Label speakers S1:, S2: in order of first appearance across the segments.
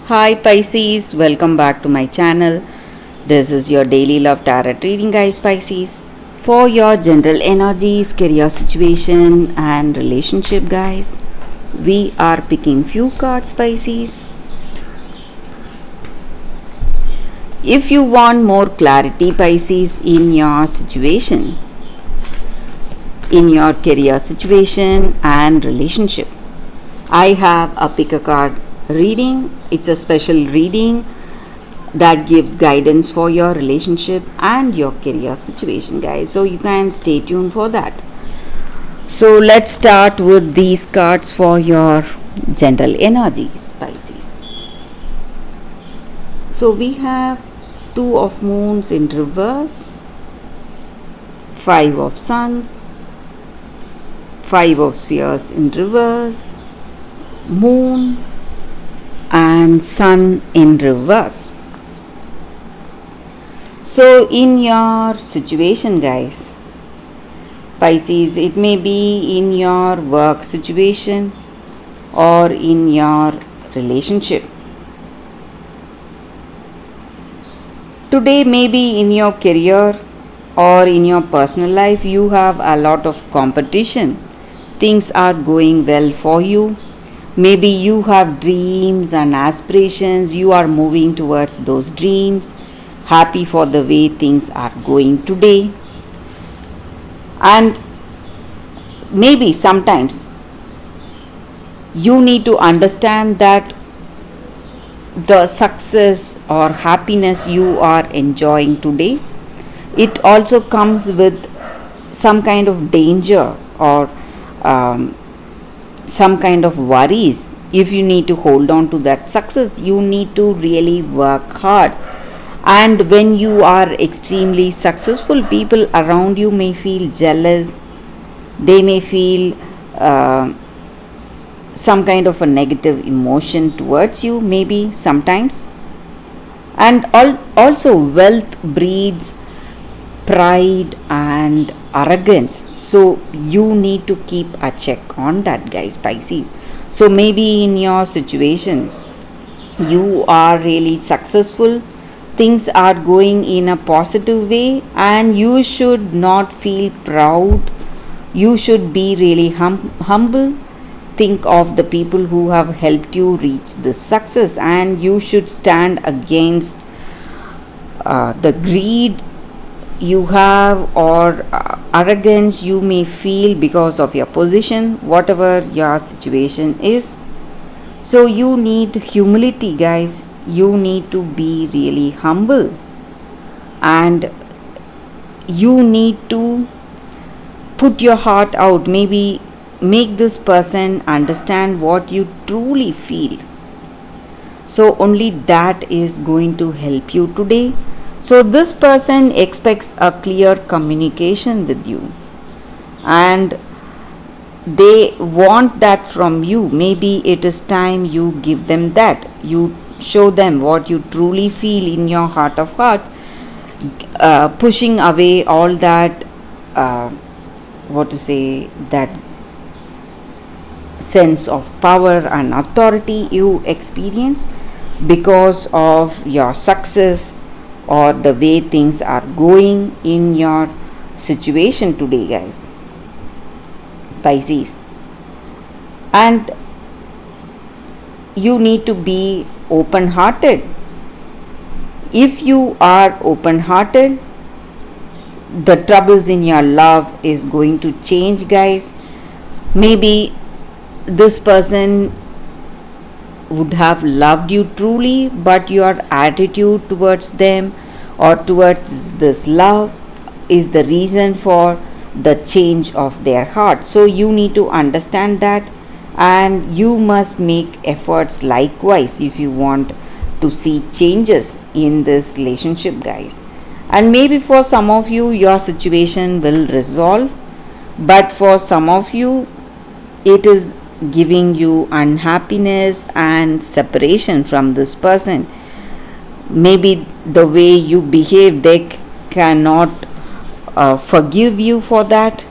S1: Hi Pisces, welcome back to my channel. This is your daily love tarot reading, guys. Pisces, for your general energies, career situation, and relationship, guys. We are picking few cards, Pisces. If you want more clarity, Pisces, in your situation, in your career situation and relationship, I have a pick a card reading. It's a special reading that gives guidance for your relationship and your career situation, guys. So you can stay tuned for that. So let's start with these cards for your general energies, Pisces. So we have Two of Moons in reverse, Five of Suns, Five of Spheres in reverse, Moon and Sun in reverse. So in your situation, guys, Pisces, it may be in your work situation or in your relationship. Today, maybe in your career or in your personal life, you have a lot of competition. Things are going well for you. Maybe you have dreams and aspirations. You are moving towards those dreams. Happy for the way things are going today. And maybe sometimes you need to understand that the success or happiness you are enjoying today, it also comes with some kind of danger or some kind of worries. If you need to hold on to that success, you need to really work hard. And when you are extremely successful, people around you may feel jealous. They may feel some kind of a negative emotion towards you, maybe sometimes. And also, wealth breeds pride and arrogance. So you need to keep a check on that, guys, Pisces. So maybe in your situation, you are really successful, things are going in a positive way, and you should not feel proud. You should be really humble. Think of the people who have helped you reach this success, and you should stand against the greed you have or arrogance you may feel because of your position, whatever your situation is. So you need humility, guys. You need to be really humble, and you need to put your heart out. Maybe make this person understand what you truly feel. So only that is going to help you today. So this person expects a clear communication with you, and they want that from you. Maybe it is time you give them that. You show them what you truly feel in your heart of hearts, pushing away all that, that sense of power and authority you experience because of your success or the way things are going in your situation today, guys, Pisces. And you need to be open hearted. If you are open hearted, the troubles in your love is going to change, guys. Maybe this person would have loved you truly, but your attitude towards them or towards this love is the reason for the change of their heart. So you need to understand that, and you must make efforts likewise if you want to see changes in this relationship, guys. And maybe for some of you, your situation will resolve, but for some of you, it is giving you unhappiness and separation from this person. Maybe the way you behave, they cannot forgive you for that.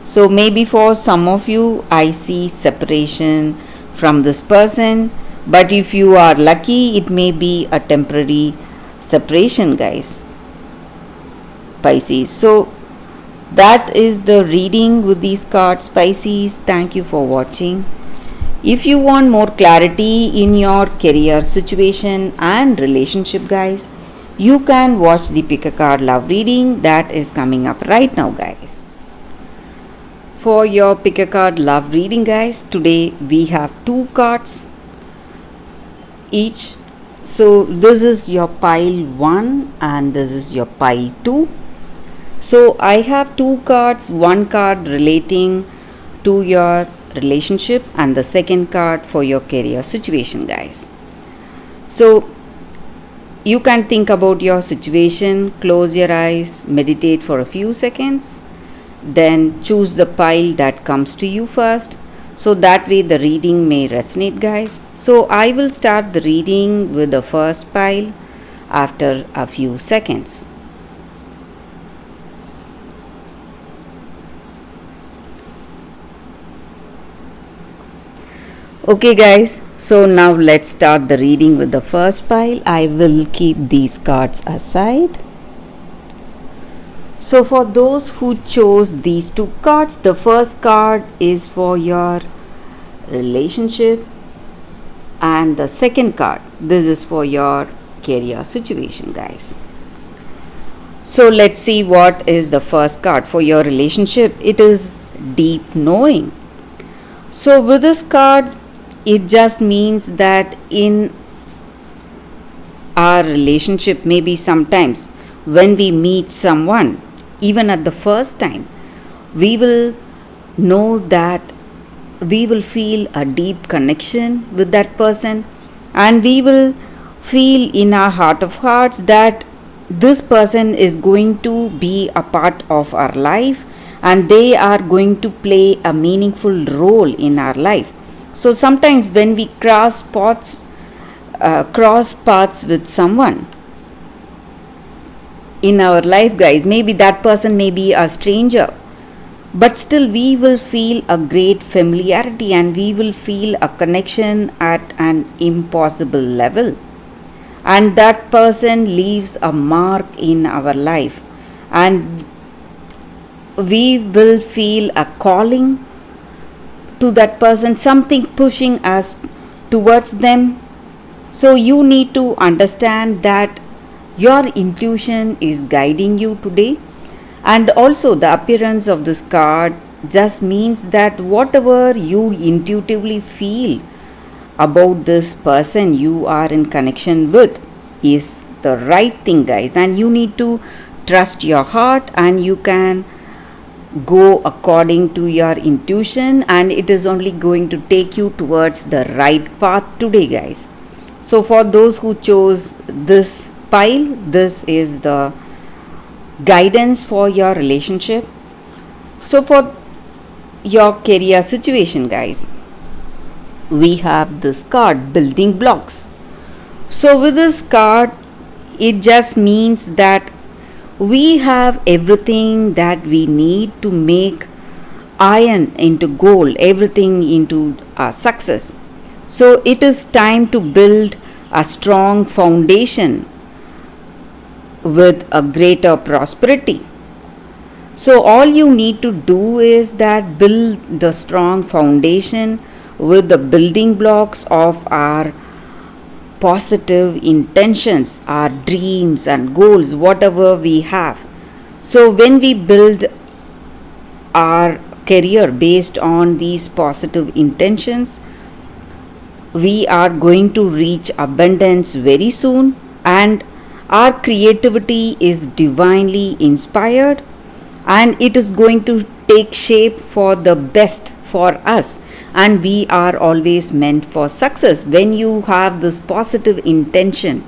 S1: So maybe for some of you, I see separation from this person, but if you are lucky, it may be a temporary separation, guys. Pisces. So that is the reading with these cards, Pisces. Thank you for watching. If you want more clarity in your career situation and relationship, guys, you can watch the pick a card love reading that is coming up right now, guys. For your pick a card love reading, guys, today we have 2 cards each. So this is your pile 1 and this is your pile 2. So I have 2 cards, one card relating to your relationship and the second card for your career situation, guys. So you can think about your situation, close your eyes, meditate for a few seconds, then choose the pile that comes to you first. So that way the reading may resonate, guys. So I will start the reading with the first pile after a few seconds. Okay, guys, so now let's start the reading with the first pile. I will keep these cards aside. So for those who chose these 2 cards, the first card is for your relationship and the second card, this is for your career situation, guys. So let's see what is the first card for your relationship. It is deep knowing. So with this card, it just means that in our relationship, maybe sometimes when we meet someone, even at the first time, we will know that we will feel a deep connection with that person, and we will feel in our heart of hearts that this person is going to be a part of our life and they are going to play a meaningful role in our life. So sometimes when we cross paths with someone in our life, guys, maybe that person may be a stranger, but still we will feel a great familiarity and we will feel a connection at an impossible level, and that person leaves a mark in our life and we will feel a calling to that person, something pushing us towards them. So you need to understand that your intuition is guiding you today, and also the appearance of this card just means that whatever you intuitively feel about this person you are in connection with is the right thing, guys, and you need to trust your heart and you can go according to your intuition, and it is only going to take you towards the right path today, guys. So for those who chose this pile, this is the guidance for your relationship. So for your career situation, guys, we have this card, building blocks. So with this card, it just means that we have everything that we need to make iron into gold, everything into success. So it is time to build a strong foundation with a greater prosperity. So all you need to do is that build the strong foundation with the building blocks of our positive intentions, our dreams and goals, whatever we have. So when we build our career based on these positive intentions, we are going to reach abundance very soon, and our creativity is divinely inspired and it is going to take shape for the best for us, and we are always meant for success. When you have this positive intention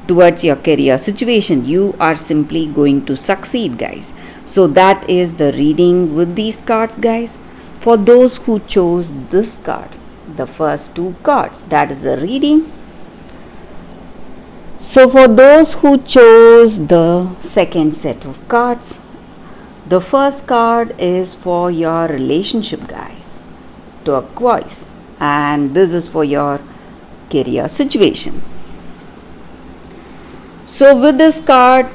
S1: towards your career situation, you are simply going to succeed, guys. So that is the reading with these cards, guys. For those who chose this card, the first 2 cards, that is the reading. So for those who chose the second set of cards, the first card is for your relationship, guys, turquoise, and this is for your career situation. So with this card,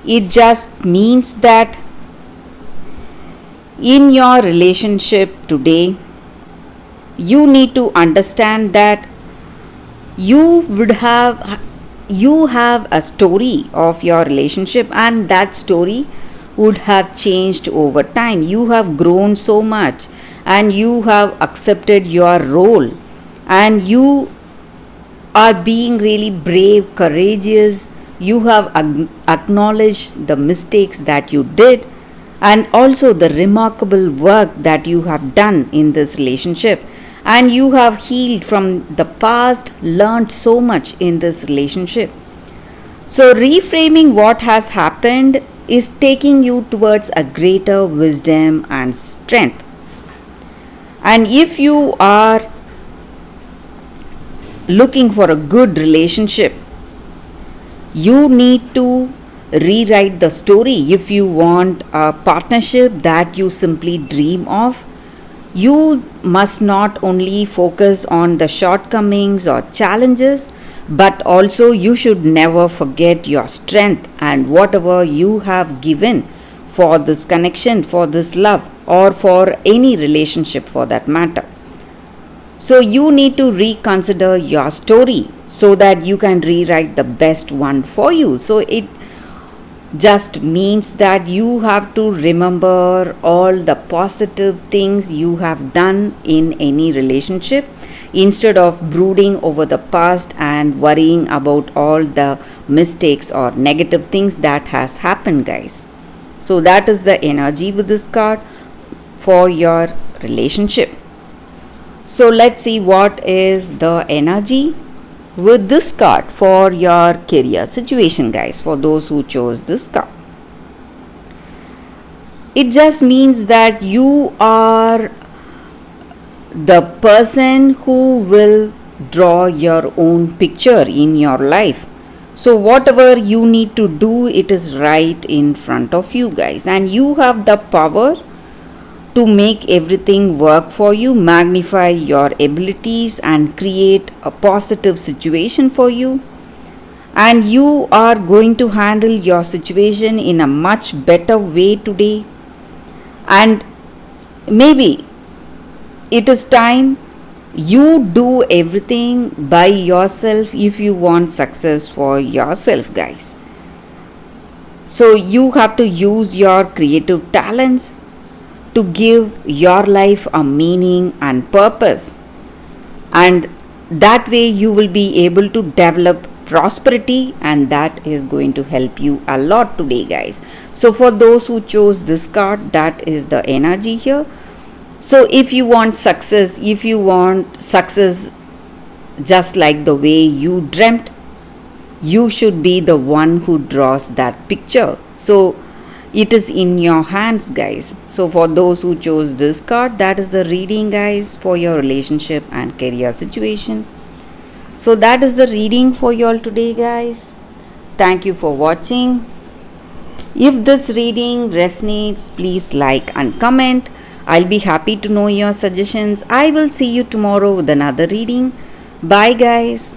S1: it just means that in your relationship today, you need to understand that you would have you have a story of your relationship, and that story would have changed over time. You have grown so much, and you have accepted your role, and you are being really brave, courageous. You have acknowledged the mistakes that you did, and also the remarkable work that you have done in this relationship. And you have healed from the past, learned so much in this relationship. So, reframing what has happened is taking you towards a greater wisdom and strength. And if you are looking for a good relationship, you need to rewrite the story. If you want a partnership that you simply dream of, you must not only focus on the shortcomings or challenges, but also you should never forget your strength and whatever you have given for this connection, for this love, or for any relationship for that matter. So you need to reconsider your story so that you can rewrite the best one for you. So it just means that you have to remember all the positive things you have done in any relationship instead of brooding over the past and worrying about all the mistakes or negative things that has happened, guys. So that is the energy with this card for your relationship. So let's see what is the energy with this card for your career situation, guys, for those who chose this card. It just means that you are the person who will draw your own picture in your life. So whatever you need to do, it is right in front of you, guys, and you have the power to make everything work for you, magnify your abilities, and create a positive situation for you. And you are going to handle your situation in a much better way today. And maybe it is time you do everything by yourself if you want success for yourself, guys. So you have to use your creative talents to give your life a meaning and purpose, and that way you will be able to develop prosperity, and that is going to help you a lot today, guys. So for those who chose this card, that is the energy here. So if you want success, just like the way you dreamt, you should be the one who draws that picture. So it is in your hands, guys. So for those who chose this card, that is the reading, guys, for your relationship and career situation. So that is the reading for you all today, guys. Thank you for watching. If this reading resonates, please like and comment. I'll be happy to know your suggestions. I will see you tomorrow with another reading. Bye, guys.